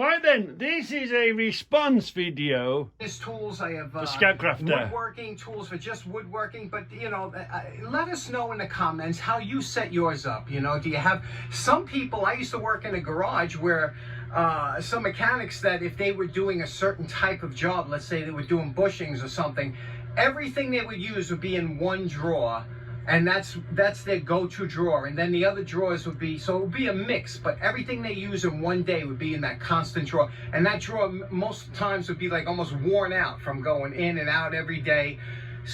Right then, this is a response video. There's tools I have for Scoutcrafter. woodworking tools for just woodworking, but you know, let us know in the comments how you set yours up. You know, do you have some people? I used to work in a garage where some mechanics that if they were doing a certain type of job, let's say they were doing bushings or something, everything they would use would be in one drawer. And that's their go-to drawer, and then the other drawers would be, so it would be a mix, but everything they use in one day would be in that constant drawer, and that drawer most times would be like almost worn out from going in and out every day.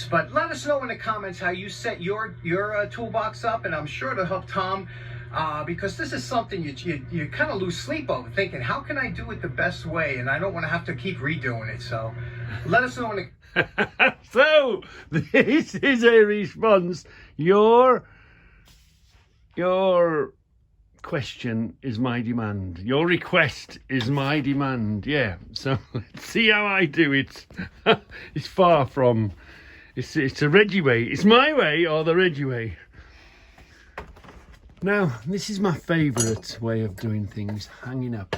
But let us know in the comments how you set your toolbox up, and I'm sure it'll help Tom, because this is something you kind of lose sleep over, thinking, how can I do it the best way, and I don't want to have to keep redoing it. So let us know in the So this is a response. Your question is my demand. Your request is my demand. Yeah. So let's see how I do it. It's far from. It's a Reggie way. It's my way or the Reggie way. Now this is my favourite way of doing things. Hanging up.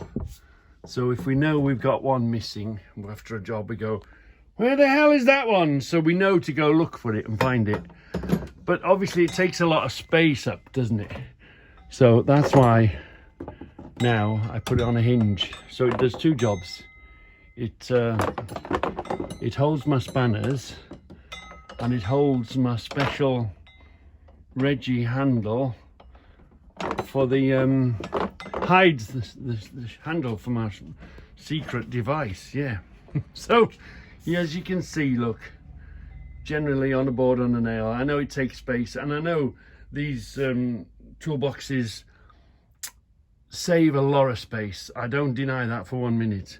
So if we know we've got one missing after a job, we go, where the hell is that one? So we know to go look for it and find it. But obviously it takes a lot of space up, doesn't it? So that's why now I put it on a hinge. So it does two jobs. It holds my spanners and it holds my special Reggie handle for the hides the handle for my secret device. Yeah. So as you can see, look, generally on a board on a nail. I know it takes space, and I know these toolboxes save a lot of space. I don't deny that for 1 minute,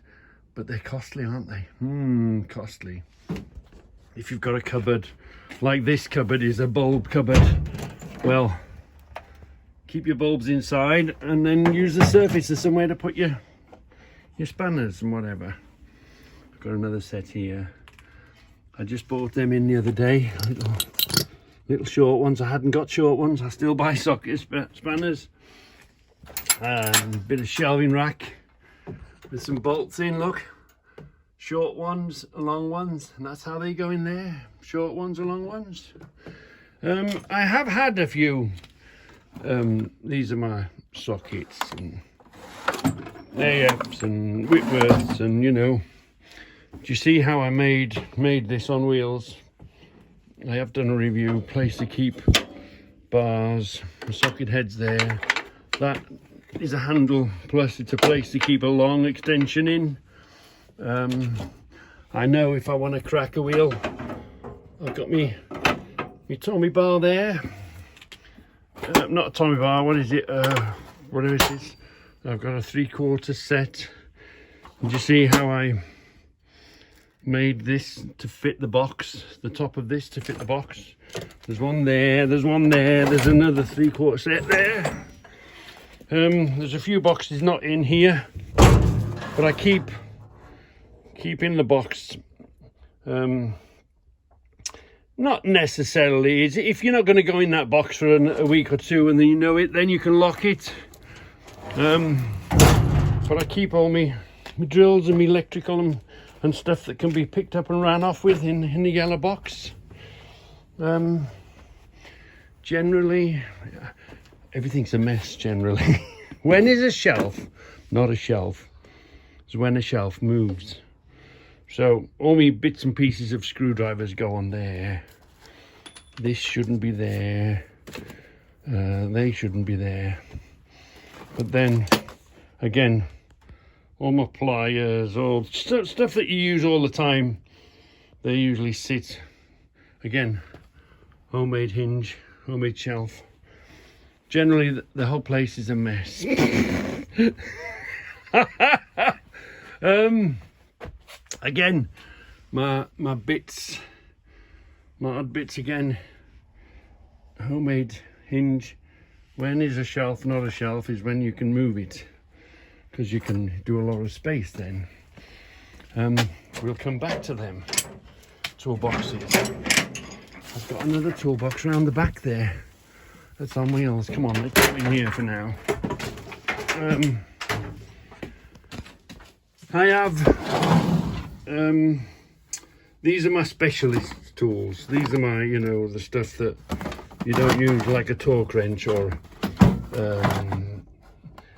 but they're costly, aren't they? Costly. If you've got a cupboard like this cupboard is a bulb cupboard, well, keep your bulbs inside and then use the surface as somewhere to put your spanners and whatever. Got another set here. I just bought them in the other day. Little short ones. I hadn't got short ones. I still buy socket spanners. And a bit of shelving rack with some bolts in. Look, short ones, long ones, and that's how they go in there. Short ones, long ones. I have had a few. These are my sockets and Ayers and Whitworths, and you know. Do you see how I made this on wheels? I have done a review. Place to keep bars, the socket heads there. That is a handle, plus it's a place to keep a long extension in. I know if I want to crack a wheel, I've got me Tommy bar there. Not a Tommy bar, what is it? Whatever it is. I've got a 3/4 set. And you see how I made this to fit the box, the top of this to fit the box. There's one there, there's one there, there's another 3/4 set there. There's a few boxes not in here, but I keep in the box. Not necessarily. If you're not going to go in that box for a week or two and then you know it, then you can lock it. But I keep all my drills and my electrical and stuff that can be picked up and ran off with in the yellow box. Generally, everything's a mess generally. When is a shelf not a shelf? It's when a shelf moves. So all my bits and pieces of screwdrivers go on there. This shouldn't be there. They shouldn't be there. But then again, all my pliers, all stuff that you use all the time, they usually sit. Again, homemade hinge, homemade shelf. Generally, the whole place is a mess. Again, my bits, my odd bits again. Homemade hinge. When is a shelf not a shelf is when you can move it, because you can do a lot of space then. We'll come back to them toolboxes. I've got another toolbox around the back there that's on wheels. Come on, let's go in here for now. I have, these are my specialist tools. These are my, you know, the stuff that you don't use, like a torque wrench or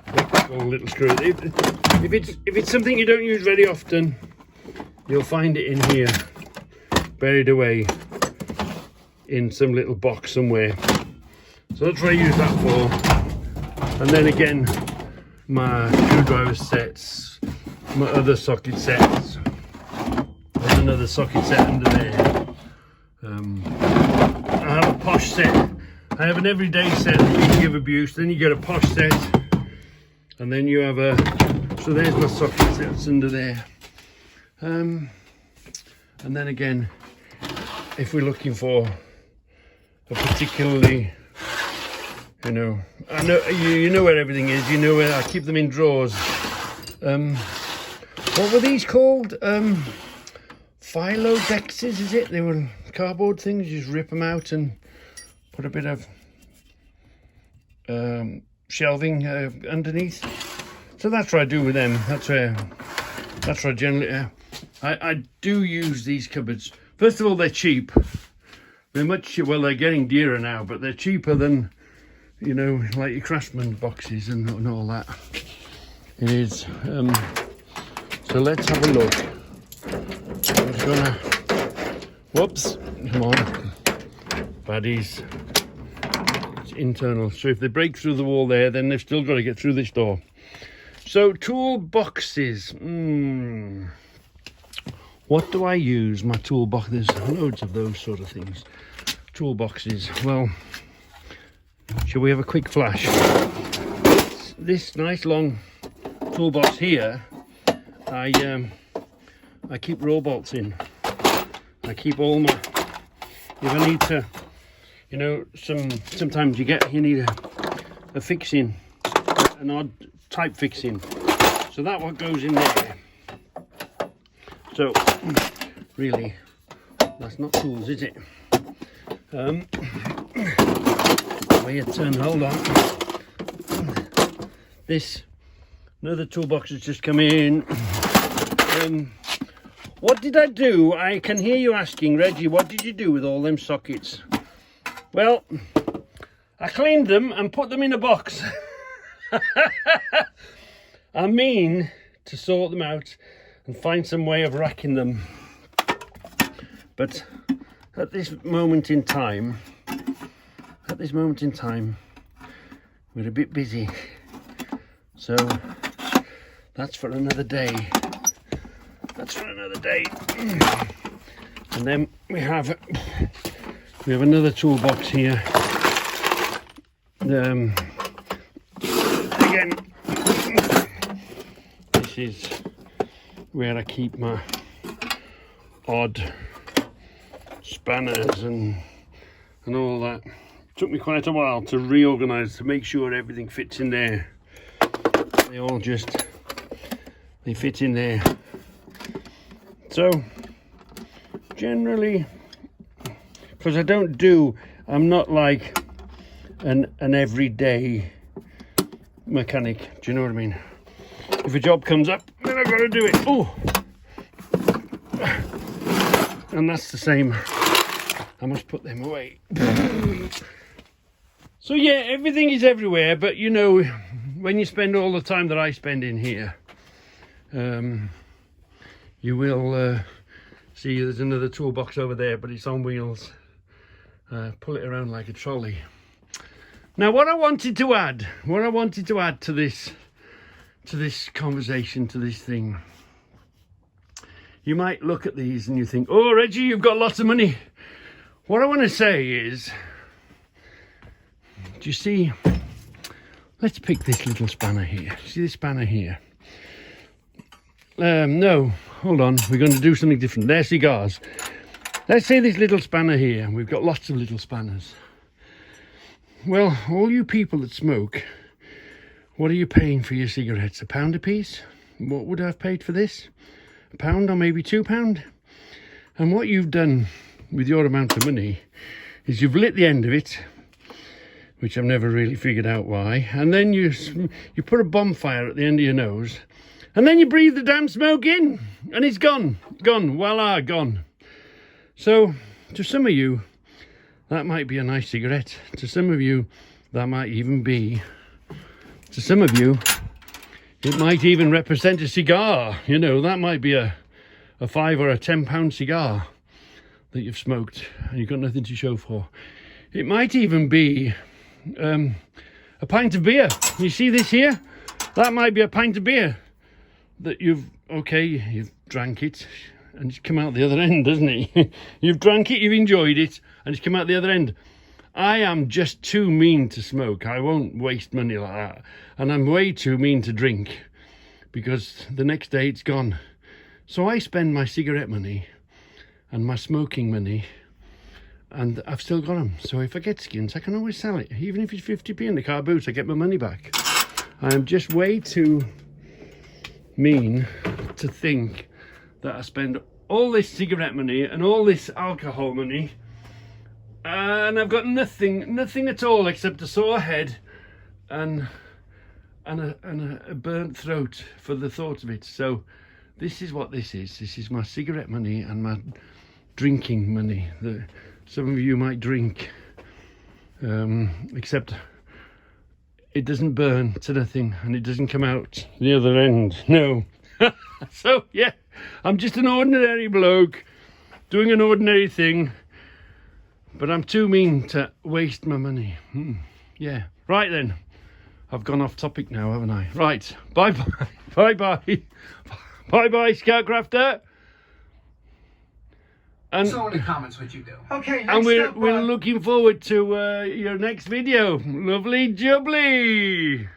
electrical little screw. If it's something you don't use very often, you'll find it in here, buried away in some little box somewhere. So that's what I use that for. And then again, my screwdriver sets, my other socket sets. There's another socket set under there. I have a posh set. I have an everyday set that you can give abuse. Then you get a posh set, and then you have a. So there's my socket sets under there. And then again, if we're looking for a particularly, you know, I know you know where everything is. You know where I keep them in drawers. What were these called? Phylodexes, is it? They were cardboard things. You just rip them out and put a bit of shelving underneath. So that's what I do with them. That's where I generally. I do use these cupboards. First of all, they're cheap. They're they're getting dearer now, but they're cheaper than, you know, like your Craftsman boxes and all that. It is. So let's have a look. I'm just gonna. Whoops! Come on, baddies. It's internal. So if they break through the wall there, then they've still got to get through this door. So tool boxes. What do I use? My toolbox. There's loads of those sort of things. Toolboxes. Well, shall we have a quick flash? This nice long toolbox here. I keep roll bolts in. I keep all my. If I need to, you know, sometimes you need a fixing, an odd type fixing. So that what goes in there. So really, that's not tools, is it? Where you turn, hold on. This, another toolbox has just come in. What did I do? I can hear you asking, Reggie, what did you do with all them sockets? Well, I cleaned them and put them in a box. I mean to sort them out and find some way of racking them. But at this moment in time, we're a bit busy. So that's for another day. And then we have another toolbox here. Again, this is where I keep my odd spanners and all that. Took me quite a while to reorganize, to make sure everything fits in there. They fit in there. So generally, because I'm not like an everyday mechanic. Do you know what I mean? If a job comes up, then I've got to do it. Oh, and that's the same. I must put them away. So yeah, everything is everywhere, but you know, when you spend all the time that I spend in here, you will see there's another toolbox over there, but it's on wheels. Pull it around like a trolley. Now, what I wanted to add to this conversation, to this thing, you might look at these and you think, oh, Reggie, you've got lots of money. What I want to say is, do you see, let's pick this little spanner here. See this spanner here? No, hold on, we're going to do something different. They're cigars. Let's say this little spanner here. We've got lots of little spanners. Well, all you people that smoke, what are you paying for your cigarettes? £1 a piece? What would I have paid for this? £1 or maybe £2? And what you've done with your amount of money is you've lit the end of it, which I've never really figured out why, and then you put a bonfire at the end of your nose, And then you breathe the damn smoke in and it's gone. Gone. Voila, gone. So to some of you, that might be a nice cigarette. To some of you, that might even be, to some of you, it might even represent a cigar. You know, that might be a £5 or a £10 cigar that you've smoked and you've got nothing to show for. It might even be a pint of beer. You see this here? That might be a pint of beer that you've drank it and it's come out the other end, doesn't it? You've drank it, you've enjoyed it, and it's come out the other end. I am just too mean to smoke. I won't waste money like that. And I'm way too mean to drink because the next day it's gone. So I spend my cigarette money and my smoking money, and I've still got them. So if I get skins, I can always sell it. Even if it's 50p in the car boot, I get my money back. I am just way too mean to think that I spend all this cigarette money and all this alcohol money and I've got nothing at all except a sore head and a burnt throat for the thought of it. So this is what this is. This is my cigarette money and my drinking money that some of you might drink, except it doesn't burn to nothing and it doesn't come out the other end. No. So yeah, I'm just an ordinary bloke doing an ordinary thing, but I'm too mean to waste my money. Yeah. Right then, I've gone off topic now, haven't I? Right. Bye bye. Bye bye. Bye bye, Scoutcrafter. And So in the comments what you do. Okay, next and we're up, looking forward to your next video. Lovely jubbly.